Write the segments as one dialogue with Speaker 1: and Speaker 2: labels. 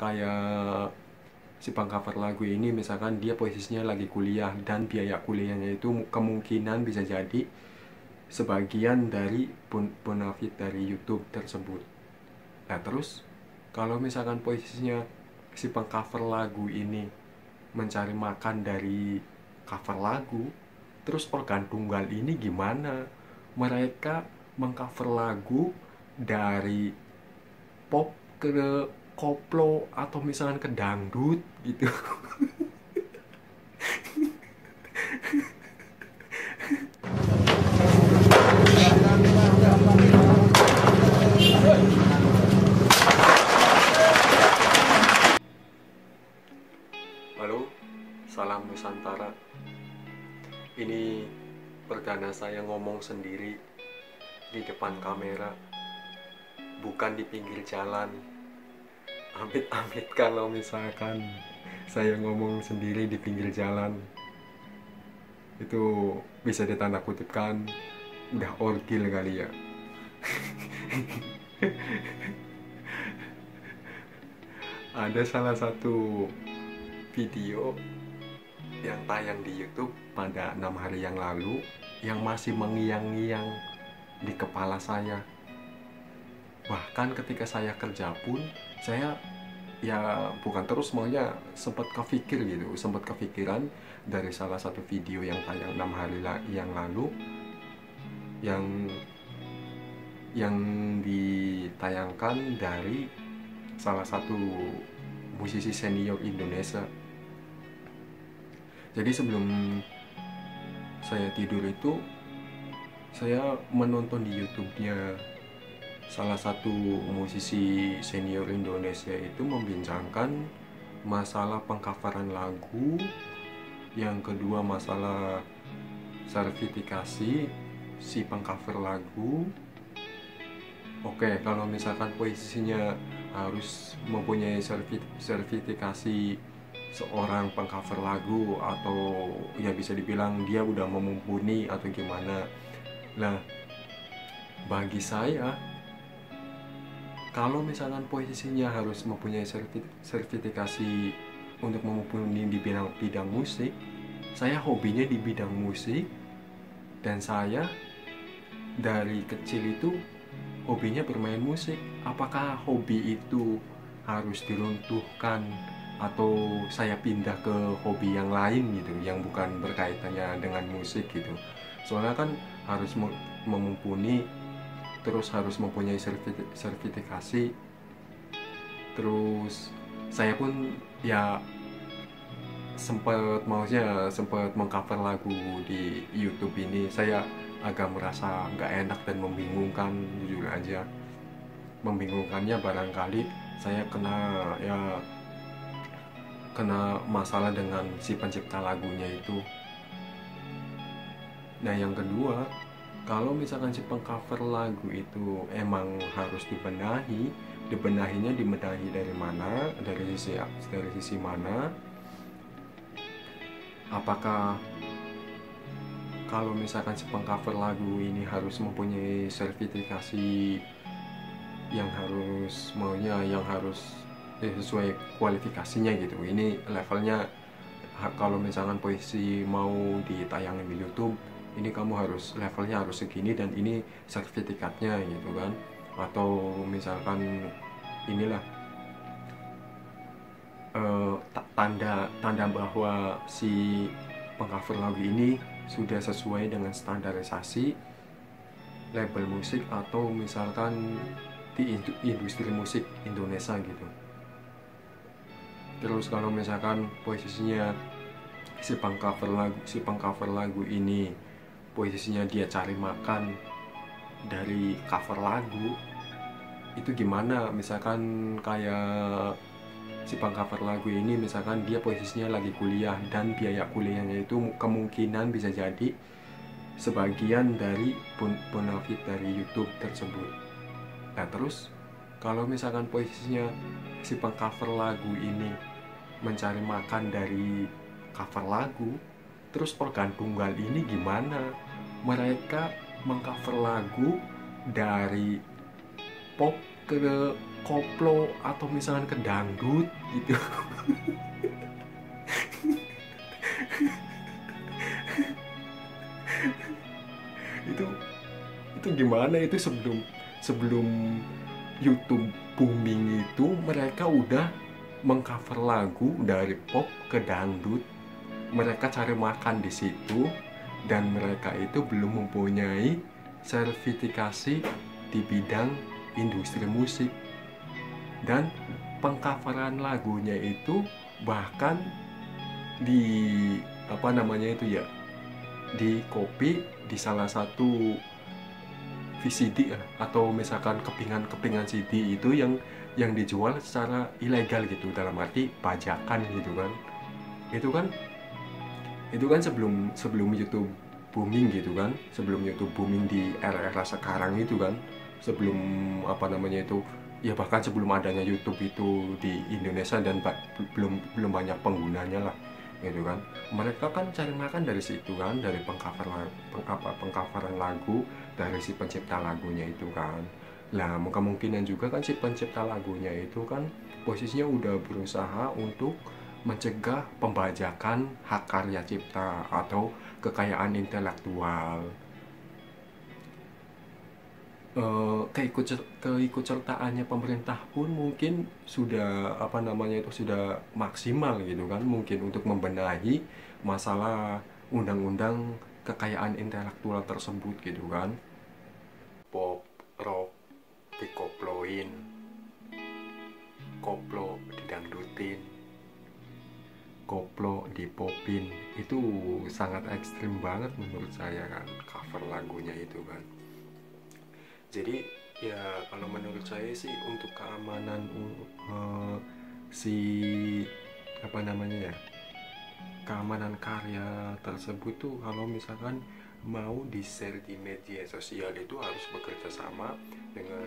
Speaker 1: kayak si pengcover lagu ini misalkan dia posisinya lagi kuliah dan biaya kuliahnya itu kemungkinan bisa jadi sebagian dari bonafit dari YouTube tersebut. Nah terus kalau misalkan posisinya si pengcover lagu ini mencari makan dari cover lagu, terus organ tunggal ini gimana? Mereka mengcover lagu dari pop ke koplo atau misalkan ke dangdut gitu. Halo, salam Nusantara. Ini perdana saya ngomong sendiri di depan kamera, bukan di pinggir jalan. Amit-amit kalau misalkan saya ngomong sendiri di pinggir jalan, itu bisa ditanda kutipkan udah orgil kali ya. Ada salah satu video yang tayang di YouTube pada 6 hari yang lalu yang masih mengiang-ngiang di kepala saya. Bahkan ketika saya kerja pun saya ya bukan terus maunya sempat kepikiran dari salah satu video yang tayang 6 hari yang lalu yang ditayangkan dari salah satu musisi senior Indonesia. Jadi sebelum saya tidur itu saya menonton di YouTube-nya salah satu musisi senior Indonesia itu membincangkan masalah pengcoveran lagu, yang kedua masalah sertifikasi si pengcover lagu. Oke, kalau misalkan posisinya harus mempunyai sertifikasi seorang pengcover lagu, atau ya bisa dibilang dia udah mumpuni atau gimana. Nah, bagi saya kalau misalkan posisinya harus mempunyai sertifikasi untuk mumpuni di bidang musik, saya hobinya di bidang musik, dan saya dari kecil itu hobinya bermain musik. Apakah hobi itu harus diruntuhkan atau saya pindah ke hobi yang lain gitu, yang bukan berkaitannya dengan musik gitu? Soalnya kan harus memumpuni, terus harus mempunyai sertifikasi. Terus saya pun ya sempat mengcover lagu di YouTube ini. Saya agak merasa nggak enak dan membingungkan, jujur aja. Membingungkannya barangkali saya kena masalah dengan si pencipta lagunya itu. Nah yang kedua, kalau misalkan si pengcover lagu itu emang harus dibenahinya dari mana, dari sisi mana? Apakah kalau misalkan si pengcover lagu ini harus mempunyai sertifikasi yang harus sesuai kualifikasinya gitu? Ini levelnya, kalau misalkan posisi mau ditayangin di YouTube, ini kamu levelnya harus segini dan ini sertifikatnya gitu kan. Atau misalkan inilah tanda bahwa si pengcover lagu ini sudah sesuai dengan standarisasi label musik atau misalkan di industri musik Indonesia gitu. Terus kalau misalkan posisinya si pengcover lagu ini posisinya dia cari makan dari cover lagu, itu gimana? Misalkan kayak si pengcover lagu ini misalkan dia posisinya lagi kuliah dan biaya kuliahnya itu kemungkinan bisa jadi sebagian dari bonafit dari YouTube tersebut. Nah terus kalau misalkan posisinya si pengcover lagu ini mencari makan dari cover lagu, terus organ tunggal ini gimana? Mereka mengcover lagu dari pop ke koplo atau misalkan ke dangdut gitu. itu itu gimana itu sebelum sebelum YouTube booming itu mereka udah mengcover lagu dari pop ke dangdut. Mereka cari makan di situ dan mereka itu belum mempunyai sertifikasi di bidang industri musik. Dan pengcoveran lagunya itu bahkan di apa namanya itu ya, di copy di salah satu VCD atau misalkan kepingan CD itu yang dijual secara ilegal gitu, dalam arti pajakan gitu kan. Itu kan itu kan sebelum sebelum YouTube booming gitu kan, sebelum YouTube booming di era-era sekarang itu kan, sebelum apa namanya itu ya, bahkan sebelum adanya YouTube itu di Indonesia dan belum belum banyak penggunanya lah gitu kan. Mereka kan cari makan dari situ kan, dari pengcoveran lagu dari si pencipta lagunya itu kan. Lah kemungkinan juga kan si pencipta lagunya itu kan posisinya udah berusaha untuk mencegah pembajakan hak karya cipta atau kekayaan intelektual. Keikutsertaannya pemerintah pun mungkin sudah apa namanya itu sudah maksimal gitu kan, mungkin untuk membenahi masalah undang-undang kekayaan intelektual tersebut gitu kan. Pop, rock dikoploin, koplo didangdutin, koplo dipopin, itu sangat ekstrim banget menurut saya kan cover lagunya itu kan. Jadi ya kalau menurut saya sih untuk keamanan si apa namanya ya, keamanan karya tersebut tuh kalau misalkan mau di-share di media sosial itu harus bekerja sama dengan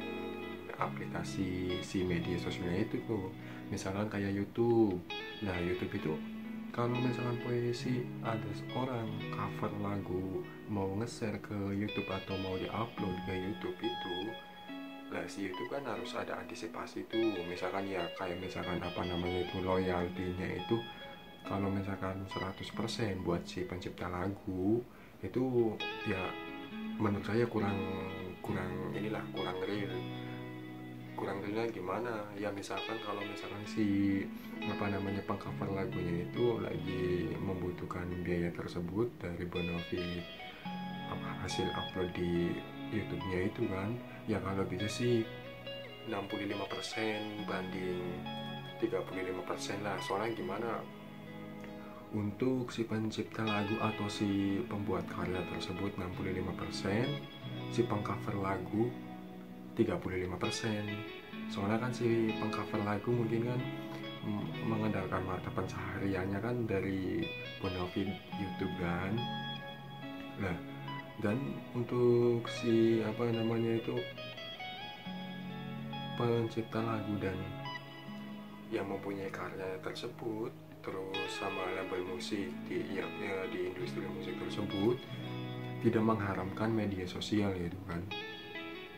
Speaker 1: aplikasi si media sosialnya itu tuh. Misalkan kayak YouTube. Nah, YouTube itu kalau misalkan posisi ada seorang cover lagu mau nge-share ke YouTube atau mau di-upload ke YouTube itu, lah si YouTube kan harus ada antisipasi tuh. Misalkan ya kayak misalkan apa namanya itu royaltinya itu kalau misalkan 100% buat si pencipta lagu itu ya menurut saya kurang kurang inilah, kurang realnya gimana ya. Misalkan kalau misalkan si apa namanya pengcover lagunya itu lagi membutuhkan biaya tersebut dari benefit hasil upload di YouTube-nya itu kan, ya kalau bisa sih 65% banding 35% lah. Soalnya gimana, untuk si pencipta lagu atau si pembuat karya tersebut 65%, si pengcover lagu 35%. Soalnya kan si pengcover lagu mungkin kan mengandalkan mata pencahariannya kan dari benefit YouTube kan. Nah, dan untuk si apa namanya itu pencipta lagu dan yang mempunyai karya tersebut terus sama label musik di industri musik tersebut tidak mengharamkan media sosial gitu kan.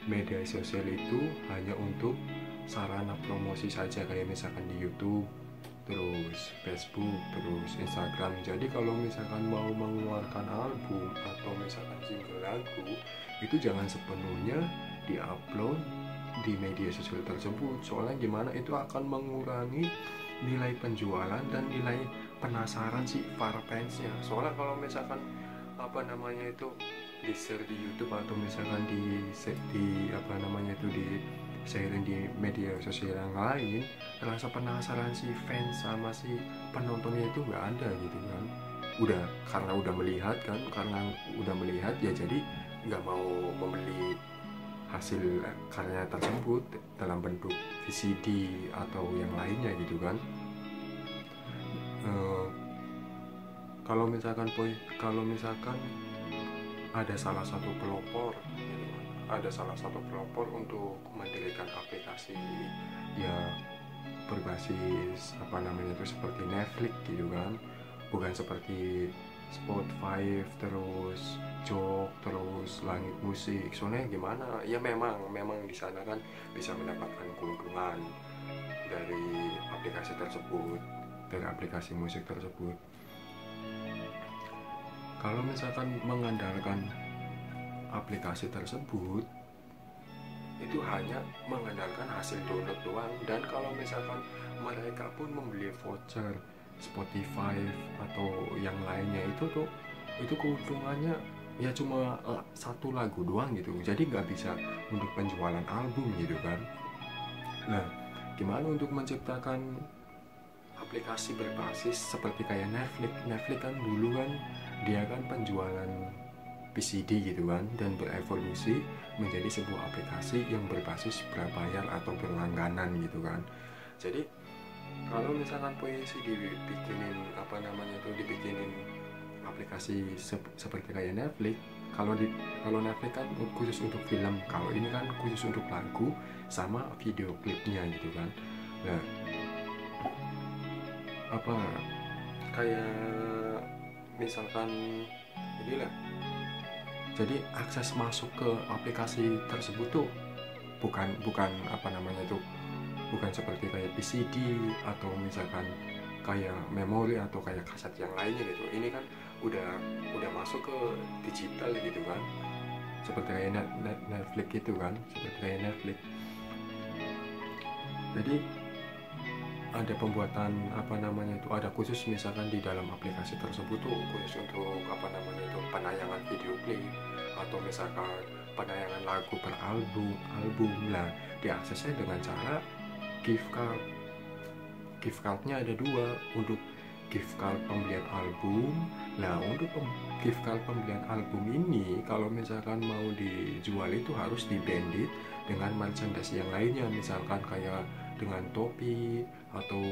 Speaker 1: Media sosial itu hanya untuk sarana promosi saja, kayak misalkan di YouTube, terus Facebook, terus Instagram. Jadi kalau misalkan mau mengeluarkan album atau misalkan single lagu itu jangan sepenuhnya diupload di media sosial tersebut. Soalnya gimana, itu akan mengurangi nilai penjualan dan nilai penasaran si para fansnya. Soalnya kalau misalkan apa namanya itu di share di YouTube atau misalkan di apa namanya itu di sharing di media sosial yang lain, rasa penasaran si fans sama si penontonnya itu nggak ada gitu kan. Karena udah melihat ya, jadi nggak mau membeli hasil karya tersebut dalam bentuk VCD atau yang lainnya gitu kan. Kalau misalkan ada salah satu pelopor untuk mendirikan aplikasi ya berbasis apa namanya itu seperti Netflix gitu kan, bukan seperti Spotify, terus Jok, terus Langit Musik. Soalnya gimana? Ya memang di sana kan bisa mendapatkan keuntungan dari aplikasi tersebut, dari aplikasi musik tersebut. Kalau misalkan mengandalkan aplikasi tersebut, itu hanya mengandalkan hasil download doang. Dan kalau misalkan mereka pun membeli voucher Spotify atau yang lainnya itu keuntungannya ya cuma satu lagu doang gitu, jadi nggak bisa untuk penjualan album gitu kan. Nah, gimana untuk menciptakan aplikasi berbasis seperti kayak Netflix kan dulu kan dia kan penjualan PCD gitu kan, dan berevolusi menjadi sebuah aplikasi yang berbasis berbayar atau berlangganan gitu kan. Jadi kalau misalkan puisi dibikinin dibikinin aplikasi seperti kayak Netflix, kalau Netflix kan khusus untuk film, kalau ini kan khusus untuk lagu sama video klipnya gitu kan. Nah, apa kayak misalkan inilah, jadi akses masuk ke aplikasi tersebut tuh bukan bukan seperti kayak PCD atau misalkan kayak memori atau kayak kaset yang lainnya gitu. Ini kan udah masuk ke digital gitu kan, seperti kayak Netflix gitu kan, seperti kayak Netflix. Jadi ada pembuatan ada khusus misalkan di dalam aplikasi tersebut tuh khusus untuk penayangan video klip atau misalkan penayangan lagu album lah, diaksesnya dengan cara gift cardnya ada dua, untuk gift card pembelian album. Nah, untuk gift card pembelian album ini kalau misalkan mau dijual itu harus dibandit dengan merchandise yang lainnya, misalkan kayak dengan topi atau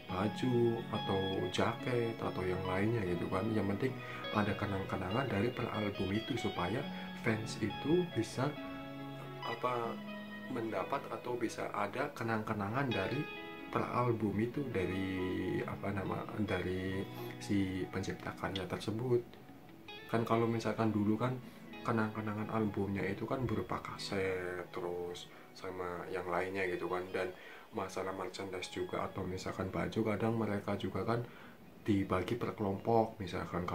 Speaker 1: baju atau jaket atau yang lainnya gitu kan. Yang penting ada kenang-kenangan dari per album itu supaya fans itu bisa mendapat atau bisa ada kenang-kenangan dari per album itu, dari dari si pencipta karya tersebut kan. Kalau misalkan dulu kan kenang-kenangan albumnya itu kan berupa kaset terus sama yang lainnya gitu kan. Dan masalah merchandise juga atau misalkan baju, kadang mereka juga kan dibagi per kelompok, misalkan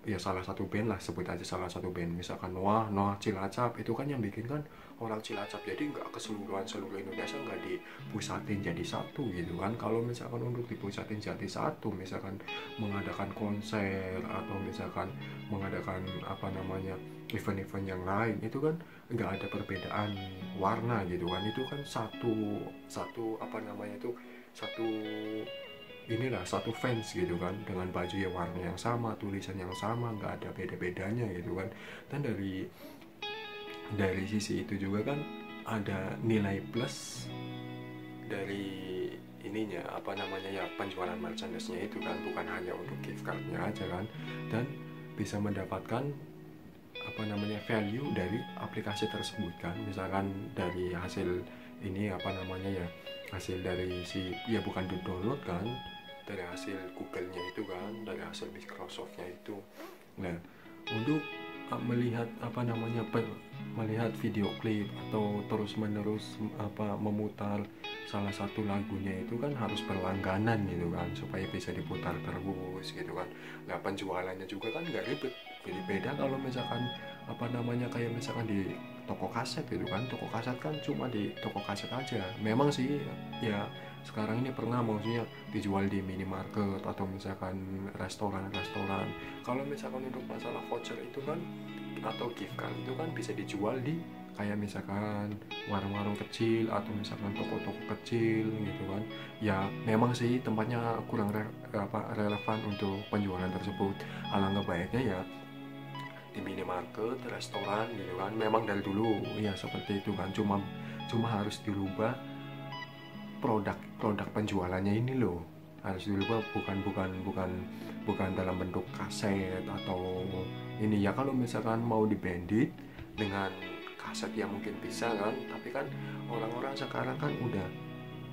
Speaker 1: ya salah satu band lah, sebut aja salah satu band, misalkan Noah Cilacap, itu kan yang bikin kan orang Cilacap, jadi nggak keseluruhan seluruh Indonesia, nggak dipusatin jadi satu gitu kan. Kalau misalkan untuk dipusatin jadi satu, misalkan mengadakan konser atau misalkan mengadakan event-event yang lain, itu kan nggak ada perbedaan warna gitu kan. Itu kan satu fans gitu kan, dengan baju yang warna yang sama, tulisan yang sama, nggak ada beda-bedanya gitu kan. Dan dari sisi itu juga kan ada nilai plus dari ininya penjualan merchandise-nya itu kan, bukan hanya untuk gift card-nya aja kan. Dan bisa mendapatkan value dari aplikasi tersebut kan, misalkan dari hasil ini hasil dari bukan di download kan, dari hasil Google-nya itu kan, dari hasil Microsoft-nya itu. Nah, untuk melihat melihat video klip atau terus-menerus memutar salah satu lagunya itu kan harus berlangganan gitu kan, supaya bisa diputar terus gitu kan. Nah, penjualannya juga kan nggak ribet, beda kalau misalkan kayak misalkan di toko kaset gitu kan. Toko kaset kan cuma di toko kaset aja. Memang sih ya sekarang ini maksudnya dijual di minimarket atau misalkan restoran. Kalau misalkan untuk masalah voucher itu kan atau gift card itu kan bisa dijual di kayak misalkan warung-warung kecil atau misalkan toko-toko kecil gitu kan. Ya memang sih tempatnya kurang relevan untuk penjualan tersebut. Alangkah baiknya ya di minimarket, restoran gitu kan. Memang dari dulu ya seperti itu kan, cuma harus dirubah produk penjualannya ini loh, harus dirubah, bukan dalam bentuk kaset atau ini ya. Kalau misalkan mau dibandit dengan kaset ya mungkin bisa kan, tapi kan orang-orang sekarang kan udah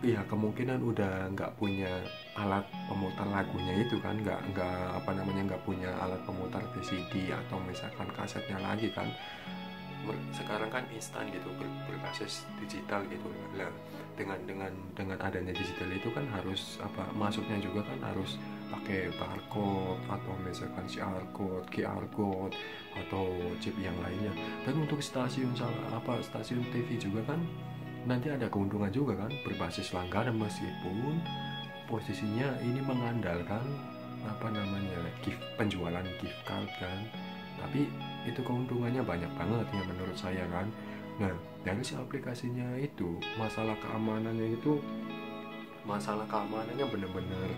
Speaker 1: ya kemungkinan udah nggak punya alat pemutar lagunya itu kan, nggak punya alat pemutar VCD atau misalkan kasetnya lagi kan. Sekarang kan instan gitu, berbasis digital gitu lah. Dengan adanya digital itu kan harus masuknya juga kan harus pakai barcode atau misalkan QR code atau chip yang lainnya. Dan untuk stasiun TV juga kan nanti ada keuntungan juga kan, berbasis langganan, meskipun posisinya ini mengandalkan penjualan gift card kan, tapi itu keuntungannya banyak banget ya menurut saya kan. Nah, dari si aplikasinya itu masalah keamanannya bener-bener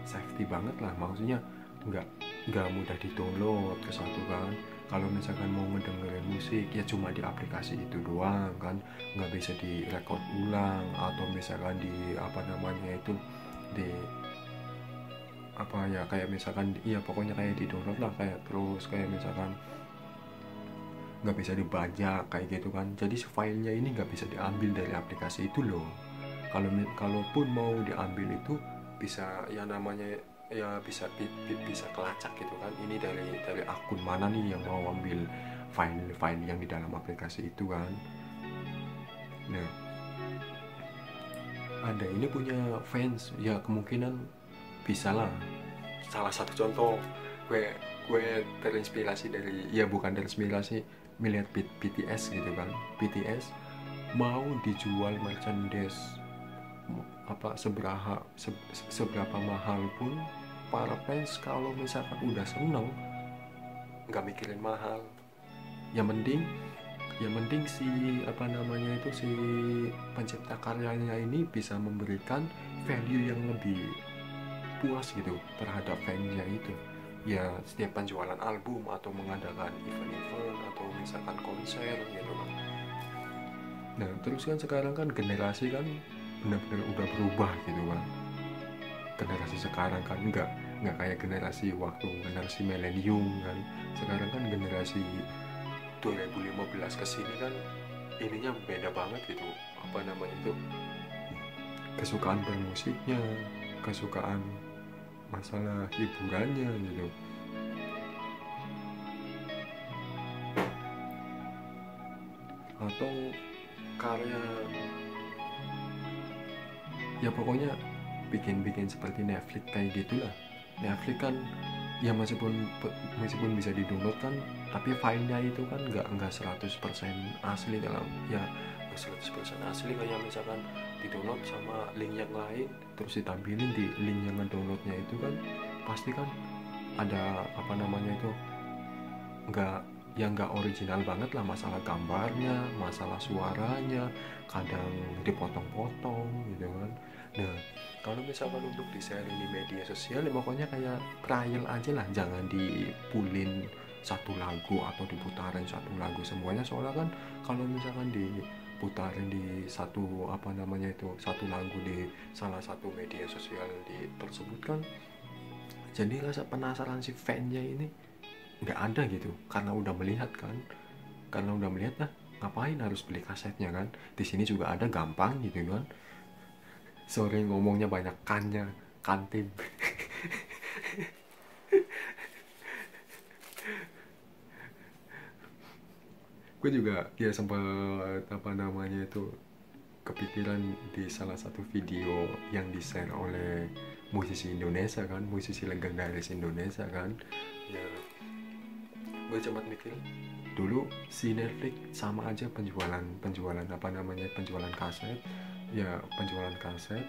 Speaker 1: safety banget lah, maksudnya nggak mudah di download ke satu kan. Kalau misalkan mau ngedengerin musik ya cuma di aplikasi itu doang kan, nggak bisa direkod ulang atau misalkan di kayak misalkan ya pokoknya kayak di download lah, kayak misalkan nggak bisa dibajak kayak gitu kan. Jadi filenya ini nggak bisa diambil dari aplikasi itu loh. Kalaupun mau diambil itu bisa bisa kelacak gitu kan, ini dari akun mana nih yang mau ambil file yang di dalam aplikasi itu kan. Nah, ada ini punya fans ya, kemungkinan bisa lah. Salah satu contoh, gue terinspirasi dari, ya bukan terinspirasi, melihat BTS gitu kan. BTS mau dijual merchandise seberapa mahal pun, para fans kalau misalkan udah seneng nggak mikirin mahal, yang penting si si pencipta karyanya ini bisa memberikan value yang lebih puas gitu terhadap fansnya itu. Ya setiap penjualan album atau mengadakan event atau misalkan konser gitu kan. Nah terus kan sekarang kan generasi kan benar-benar udah berubah gitu kan. Generasi sekarang kan nggak kayak generasi milenium kan. Sekarang kan generasi 2015 kesini kan ininya beda banget gitu, kesukaan bermusiknya, kesukaan masalah hiburannya gitu. Atau karya, ya pokoknya bikin seperti Netflix kayak gitulah. Netflix kan ya meskipun bisa di-download kan, tapi filenya itu kan nggak 100% asli dalam, ya 100% asli. Kayak misalkan di-download sama link yang lain terus ditampilin di link yang ngedownloadnya itu kan pasti kan ada nggak original banget lah, masalah gambarnya, masalah suaranya, kadang dipotong-potong gitu kan. Nah kalau misalkan untuk di-sharing di media sosial ya pokoknya kayak trial aja lah, jangan dipulin satu lagu atau diputarin satu lagu semuanya. Soalnya kan kalau misalkan diputarin di satu satu lagu di salah satu media sosial tersebut kan, jadi rasa penasaran si fansnya ini nggak ada gitu, karena udah melihat ngapain harus beli kasetnya kan. Di sini juga ada gampang gitu kan. Sorry ngomongnya banyak kantim. Gue juga ya sempat kepikiran di salah satu video yang di-share oleh musisi Indonesia kan, musisi legendaris Indonesia kan. Ya gue cuma mikir dulu si Netflix sama aja penjualan kaset. Ya penjualan kaset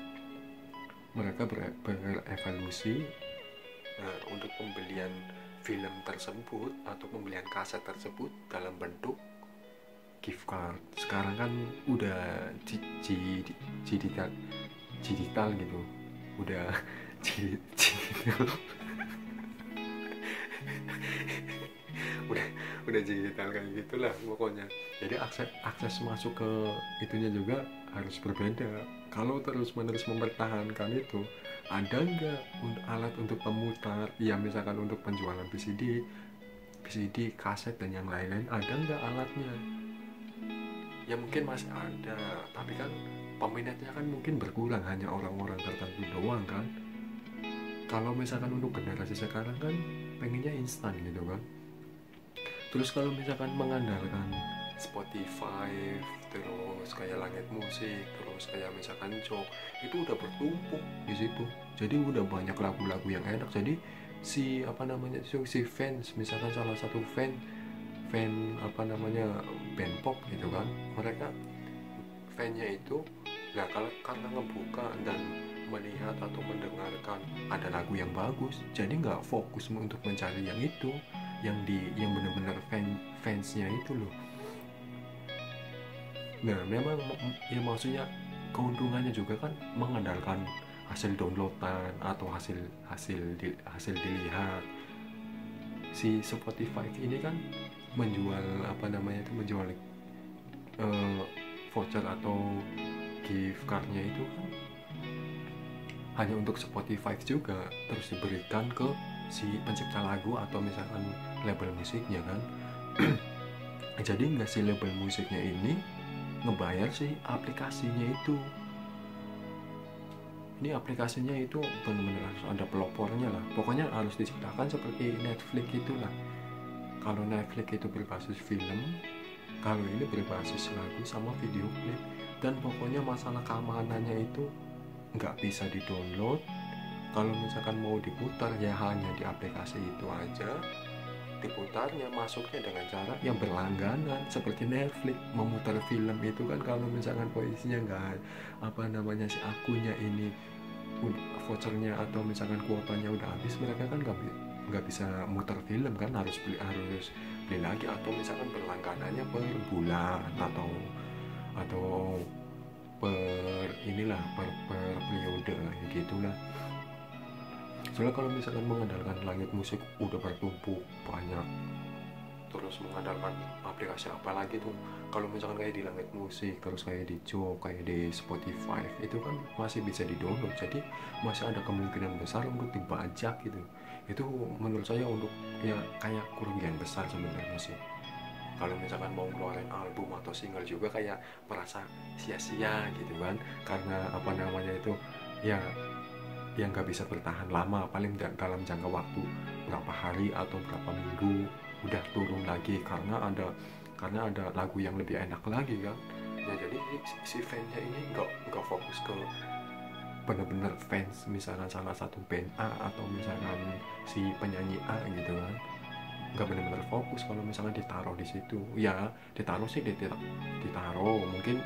Speaker 1: mereka berevolusi untuk pembelian film tersebut atau pembelian kaset tersebut dalam bentuk gift card. Sekarang kan udah digital gitu, udah digital udah digital kayak gitulah pokoknya. Jadi akses masuk ke itunya juga harus berbeda. Kalau terus-menerus mempertahankan itu, ada nggak alat untuk pemutar, ya misalkan untuk penjualan VCD, kaset dan yang lain-lain, ada nggak alatnya? Ya mungkin masih ada, tapi kan peminatnya kan mungkin berkurang, hanya orang-orang tertentu doang kan. Kalau misalkan untuk generasi sekarang kan pengennya instan gitu kan. Terus kalau misalkan mengandalkan Spotify, terus kayak Langit Musik, terus kayak misalkan Jok, itu udah bertumpuk di situ. Jadi udah banyak lagu-lagu yang enak. Jadi si apa namanya si fans, misalkan salah satu fan apa namanya band pop gitu kan, mereka fannya itu nggak, kalau karena ngebuka dan melihat atau mendengarkan ada lagu yang bagus, jadi nggak fokus untuk mencari yang itu, yang benar-benar fansnya itu loh. Nah memang ya maksudnya keuntungannya juga kan mengandalkan hasil downloadan atau hasil dilihat. Si Spotify ini kan menjual apa namanya itu, menjual uh, voucher atau gift cardnya itu kan hanya untuk Spotify juga, terus diberikan ke si pencipta lagu atau misalkan label musiknya kan. Jadi nggak, si label musiknya ini ngebayar si aplikasinya itu. Ini aplikasinya itu benar-benar harus ada pelopornya lah, pokoknya harus diciptakan seperti Netflix itulah. Kalau Netflix itu berbasis film, kalau ini berbasis lagu sama video klip. Dan pokoknya masalah keamanannya itu nggak bisa di-download. Kalau misalkan mau diputar ya hanya di aplikasi itu aja. Diputarnya masuknya dengan cara yang berlangganan seperti Netflix. Memutar film itu kan kalau misalkan posisinya nggak apa namanya si akunnya ini vouchernya atau misalkan kuotanya udah habis, mereka kan nggak bisa muter film kan, harus beli lagi, atau misalkan berlangganannya per bulan atau per inilah per periode gitulah. Soalnya kalau misalkan mengandalkan Langit Musik udah bertumpuk banyak, terus mengandalkan aplikasi apa lagi tuh, kalau misalkan kayak di Langit Musik, terus kayak di Jok, kayak di Spotify, itu kan masih bisa di-download, jadi masih ada kemungkinan besar untuk dibajak gitu. Itu menurut saya untuk ya kayak kerugian besar sebenarnya sih. Kalau misalkan mau ngeluarin album atau single juga kayak merasa sia-sia gitu kan, karena apa namanya itu ya yang nggak bisa bertahan lama, paling dalam jangka waktu berapa hari atau berapa minggu udah turun lagi karena ada lagu yang lebih enak lagi kan. Ya jadi si fansnya ini nggak fokus ke bener-bener fans misalkan salah satu band A atau misalkan si penyanyi A gitu kan, nggak benar-benar fokus. Kalau misalnya ditaruh di situ ya ditaruh sih ditaruh mungkin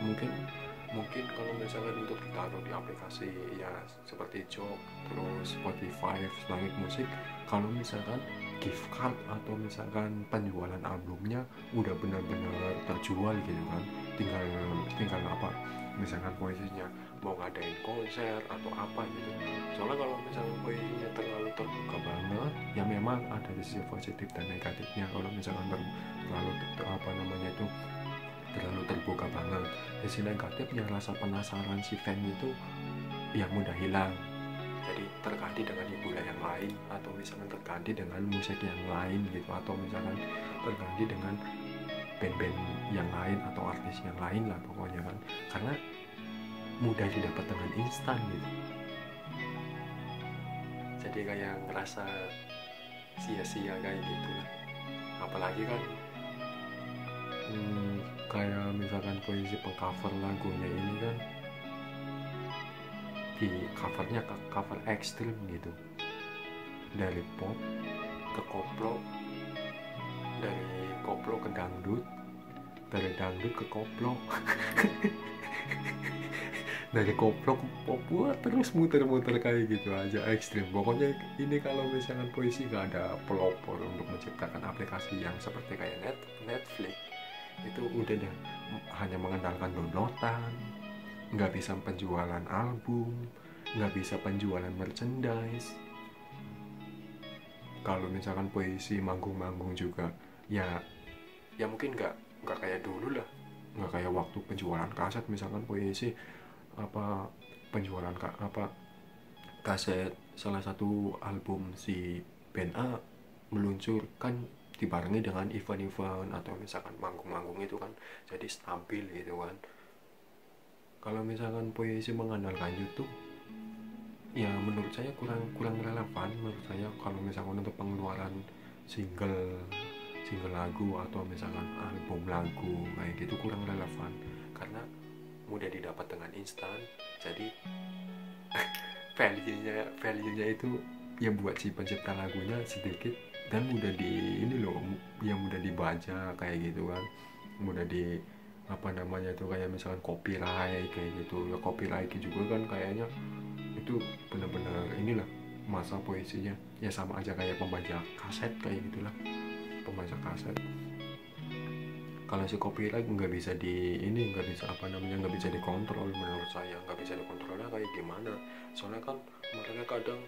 Speaker 1: kalau misalnya untuk ditaruh di aplikasi ya seperti Jok, terus Spotify, Langit Musik, kalau misalkan gift card atau misalkan penjualan albumnya udah benar-benar terjual gitu kan, tinggal apa misalkan posisinya mau ngadain konser atau apa gitu. Soalnya kalau misalnya posisinya terlalu terbuka banget ya memang ada sisi positif dan negatifnya. Kalau misalkan terlalu apa namanya itu terlalu terbuka banget, sisi negatifnya rasa penasaran si fan itu ya mudah hilang, jadi terganti dengan hiburan yang lain atau misalkan terganti dengan musik yang lain gitu, atau misalkan terganti dengan band-band yang lain atau artis yang lain lah pokoknya kan, karena mudah didapat dengan instan gitu. Jadi kayak ngerasa sia-sia kayak gitu lah. Apalagi kan kayak misalkan posisi pengcover lagunya ini kan di covernya cover ekstrim gitu, dari pop ke koplo, dari koplo ke dangdut, dari dangdut ke koplo dari koplo ke pop, terus muter-muter kayak gitu aja, ekstrim pokoknya. Ini kalau misalkan puisi gak ada pelopor untuk menciptakan aplikasi yang seperti kayak Netflix, itu udah deh hanya mengandalkan downloadan, nggak bisa penjualan album, nggak bisa penjualan merchandise. Kalau misalkan puisi manggung-manggung juga ya mungkin nggak kayak dulu lah, nggak kayak waktu penjualan kaset. Misalkan puisi apa penjualan kaset salah satu album si band A meluncurkan dibarengi dengan event-event atau misalkan manggung-manggung itu kan jadi stabil gitu kan. Kalau misalkan puisi mengandalkan YouTube, ya menurut saya kurang relevan menurut saya. Kalau misalkan untuk pengeluaran single lagu atau misalkan album lagu kayak gitu kurang relevan, karena mudah didapat dengan instan. Jadi value-nya itu yang buat si pencipta lagunya sedikit, dan mudah di ini loh, yang mudah dibaca kayak gitu kan, mudah di apa namanya itu, kayak misalkan copyright kayak gitu ya. Copyright juga kan kayaknya itu benar-benar inilah masa puisinya ya, sama aja kayak pembaca kaset kayak gitulah, pembaca kaset. Kalau si copyright nggak bisa nggak bisa apa namanya, nggak bisa dikontrol. Menurut saya nggak bisa dikontrolnya kayak gimana, soalnya kan mereka kadang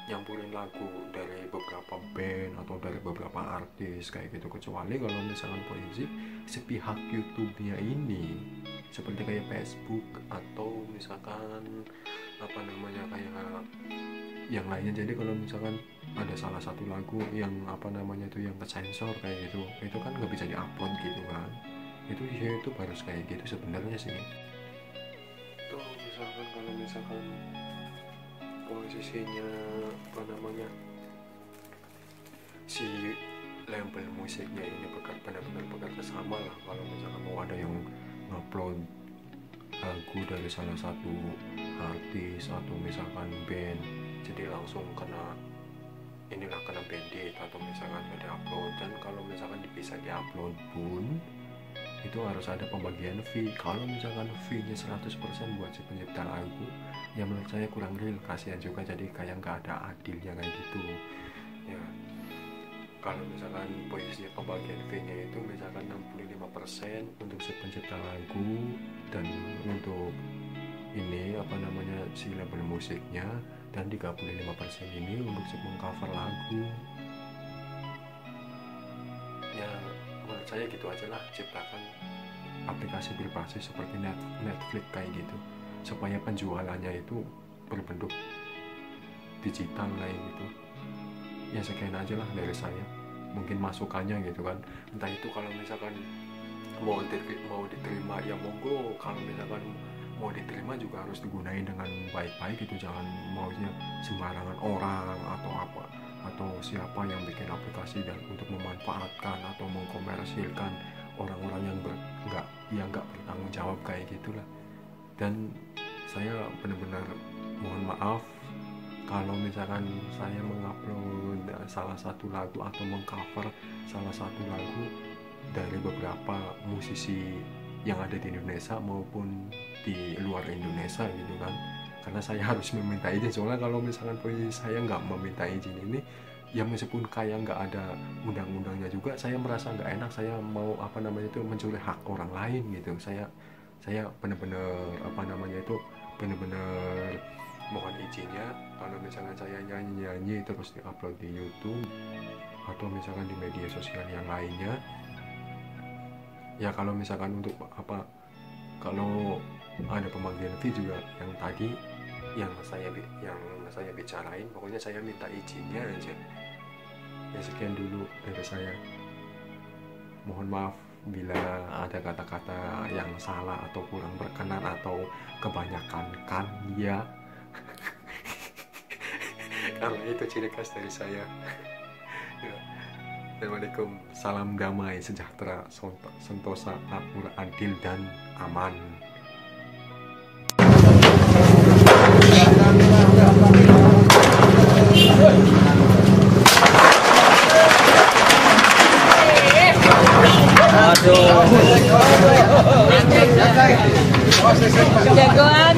Speaker 1: nyampurin lagu dari beberapa band atau dari beberapa artis kayak gitu. Kecuali kalau misalkan puisi sepihak YouTube-nya ini seperti kayak Facebook atau misalkan apa namanya kayak yang lainnya. Jadi kalau misalkan ada salah satu lagu yang apa namanya itu yang kesensor kayak gitu, itu kan nggak bisa diupload gitu kan. Itu YouTube harus kayak gitu sebenarnya sih. Tuh misalkan kalau misalkan posisinya apa namanya si label musiknya ini benar-benar bekerja sama lah. Kalau misalkan mau ada yang ngupload lagu dari salah satu artis atau misalkan band, jadi langsung kena bandit atau misalkan nggak diupload. Dan kalau misalkan bisa diupload pun itu harus ada pembagian fee. Kalau misalkan fee-nya 100% buat si pencipta lagu, ya menurut saya kurang real, kasihan juga. Jadi kayak nggak ada adilnya kayak gitu ya. Kalau misalkan puisinya pembagian fee-nya itu misalkan 65% untuk si pencipta lagu, dan untuk ini apa namanya si label musiknya, dan 35% ini untuk si mengcover lagu. Ya menurut saya gitu aja lah, ciptakan aplikasi berbasis seperti Netflix kayak gitu, supaya penjualannya itu berbentuk digital kayak gitu. Ya sekian aja lah dari saya, mungkin masukannya gitu kan. Entah itu kalau misalkan mau diterima ya monggo, kalau misalkan mau diterima juga harus digunain dengan baik-baik gitu. Jangan maunya sembarangan orang atau apa, atau siapa yang bikin aplikasi dan untuk memanfaatkan atau mengkomersilkan orang-orang yang nggak bertanggung jawab kayak gitulah. Dan saya benar-benar mohon maaf kalau misalkan saya mengupload salah satu lagu atau mengcover salah satu lagu dari beberapa musisi yang ada di Indonesia maupun di luar Indonesia gitu kan. Karena saya harus meminta izin, soalnya kalau misalkan saya nggak meminta izin ini, ya meskipun kayak nggak ada undang-undangnya juga, saya merasa nggak enak. Saya mau apa namanya itu mencuri hak orang lain gitu. Saya benar-benar apa namanya itu benar-benar mohon izinnya kalau misalkan saya nyanyi terus diupload di YouTube atau misalkan di media sosial yang lainnya. Ya kalau misalkan untuk apa, kalau ada pembagian fee juga yang tadi yang saya bicarain, pokoknya saya minta izinnya aja. Ya sekian dulu dari saya. Mohon maaf bila ada kata-kata yang salah atau kurang berkenan atau kebanyakan kan ya. Karena itu ciri khas dari saya. Ya. Assalamualaikum, salam damai, sejahtera, sentosa, makmur, adil, dan aman.
Speaker 2: Jagoan